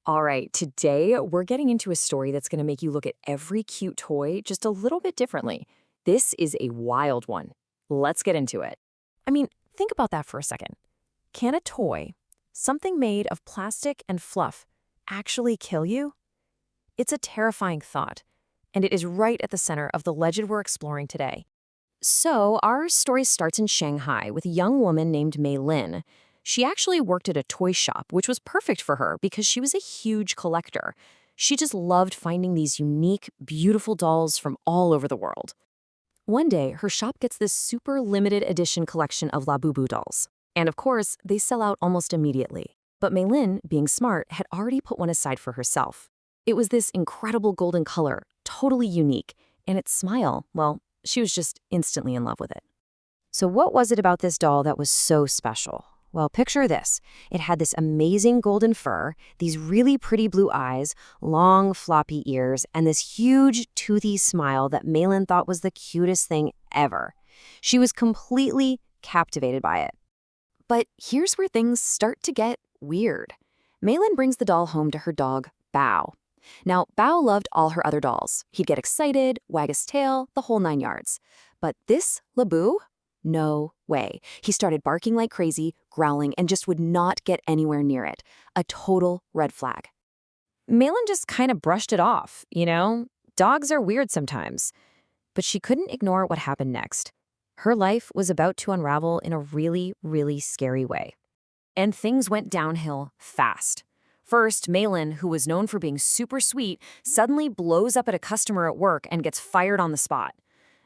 All right, today we're getting into a story that's going to make you look at every cute toy just a little bit differently. This is a wild one. Let's get into it. I mean, think about that for a second. Can a toy, something made of plastic and fluff, actually kill you? It's a terrifying thought, and it is right at the center of the legend we're exploring today. So, our story starts in Shanghai with a young woman named Mei Lin. She actually worked at a toy shop, which was perfect for her because she was a huge collector. She just loved finding these unique, beautiful dolls from all over the world. One day, her shop gets this super limited edition collection of Labubu dolls. And of course, they sell out almost immediately. But Mei Lin, being smart, had already put one aside for herself. It was this incredible golden color, totally unique, and its smile, well, she was just instantly in love with it. So what was it about this doll that was so special? Well, picture this. It had this amazing golden fur, these really pretty blue eyes, long floppy ears, and this huge toothy smile that Mei Lin thought was the cutest thing ever. She was completely captivated by it. But here's where things start to get weird. Mei Lin brings the doll home to her dog, Bao. Now, Bao loved all her other dolls. He'd get excited, wag his tail, the whole 9 yards. But this Labu? No way. He started barking like crazy, growling, and just would not get anywhere near it. A total red flag. Mei Lin just kind of brushed it off, Dogs are weird sometimes. But she couldn't ignore what happened next. Her life was about to unravel in a really, really scary way. And things went downhill fast. First, Mei Lin, who was known for being super sweet, suddenly blows up at a customer at work and gets fired on the spot.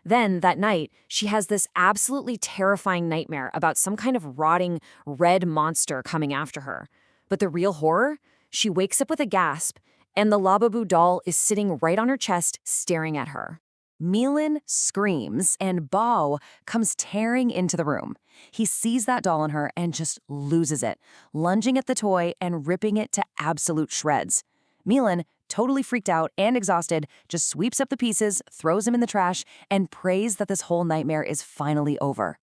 Then, that night, she has this absolutely terrifying nightmare about some kind of rotting red monster coming after her. But the real horror? She wakes up with a gasp, and the Labubu doll is sitting right on her chest, staring at her. Mei Lin screams, and Bao comes tearing into the room. He sees that doll on her and just loses it, lunging at the toy and ripping it to absolute shreds. Mei Lin, totally freaked out and exhausted, just sweeps up the pieces, throws them in the trash, and prays that this whole nightmare is finally over.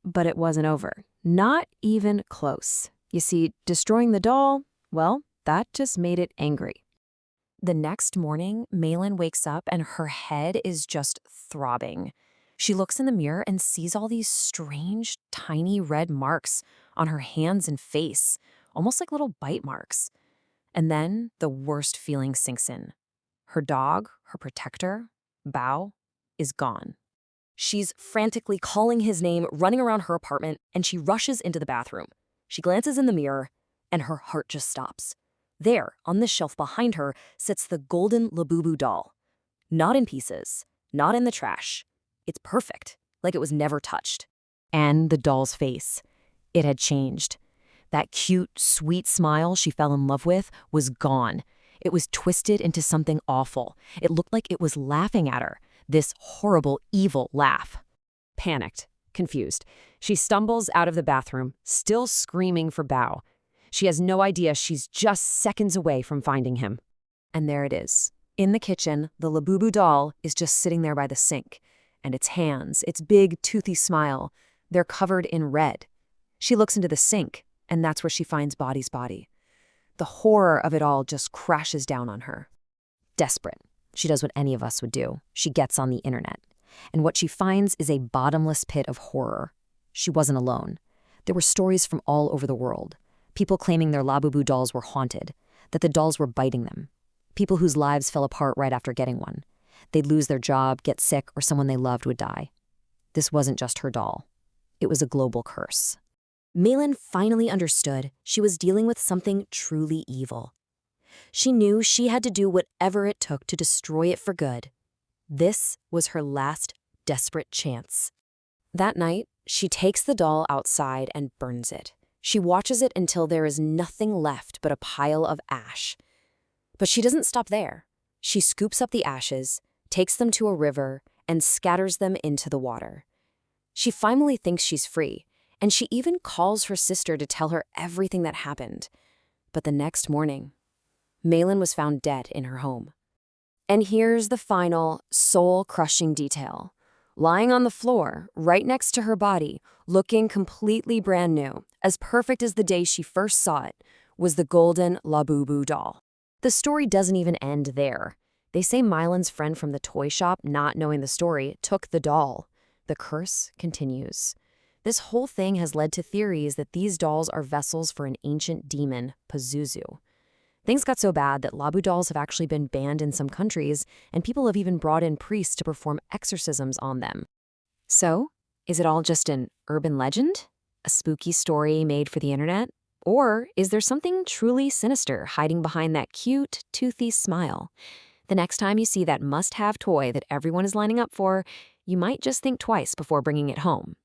But it wasn't over. Not even close. You see, destroying the doll, well, that just made it angry. The next morning, Mei Lin wakes up and her head is just throbbing. She looks in the mirror and sees all these strange, tiny red marks on her hands and face, almost like little bite marks. And then the worst feeling sinks in. Her dog, her protector, Bao, is gone. She's frantically calling his name, running around her apartment, and she rushes into the bathroom. She glances in the mirror, and her heart just stops. There, on the shelf behind her, sits the golden Labubu doll. Not in pieces, not in the trash. It's perfect, like it was never touched. And the doll's face. It had changed. That cute, sweet smile she fell in love with was gone. It was twisted into something awful. It looked like it was laughing at her, this horrible, evil laugh. Panicked, confused, she stumbles out of the bathroom, still screaming for Bao. She has no idea she's just seconds away from finding him. And there it is. In the kitchen, the Labubu doll is just sitting there by the sink. And its hands, its big, toothy smile, they're covered in red. She looks into the sink, and that's where she finds Body's body. The horror of it all just crashes down on her. Desperate, she does what any of us would do. She gets on the internet. And what she finds is a bottomless pit of horror. She wasn't alone. There were stories from all over the world. People claiming their Labubu dolls were haunted, that the dolls were biting them. People whose lives fell apart right after getting one. They'd lose their job, get sick, or someone they loved would die. This wasn't just her doll. It was a global curse. Mei Lin finally understood she was dealing with something truly evil. She knew she had to do whatever it took to destroy it for good. This was her last desperate chance. That night, she takes the doll outside and burns it. She watches it until there is nothing left but a pile of ash. But she doesn't stop there. She scoops up the ashes, takes them to a river, and scatters them into the water. She finally thinks she's free, and she even calls her sister to tell her everything that happened. But the next morning, Mei Lin was found dead in her home. And here's the final, soul-crushing detail. Lying on the floor, right next to her body, looking completely brand new, as perfect as the day she first saw it, was the golden Labubu doll. The story doesn't even end there. They say Mylan's friend from the toy shop, not knowing the story, took the doll. The curse continues. This whole thing has led to theories that these dolls are vessels for an ancient demon, Pazuzu. Things got so bad that Labu dolls have actually been banned in some countries, and people have even brought in priests to perform exorcisms on them. So, is it all just an urban legend? A spooky story made for the internet? Or is there something truly sinister hiding behind that cute, toothy smile? The next time you see that must-have toy that everyone is lining up for, you might just think twice before bringing it home.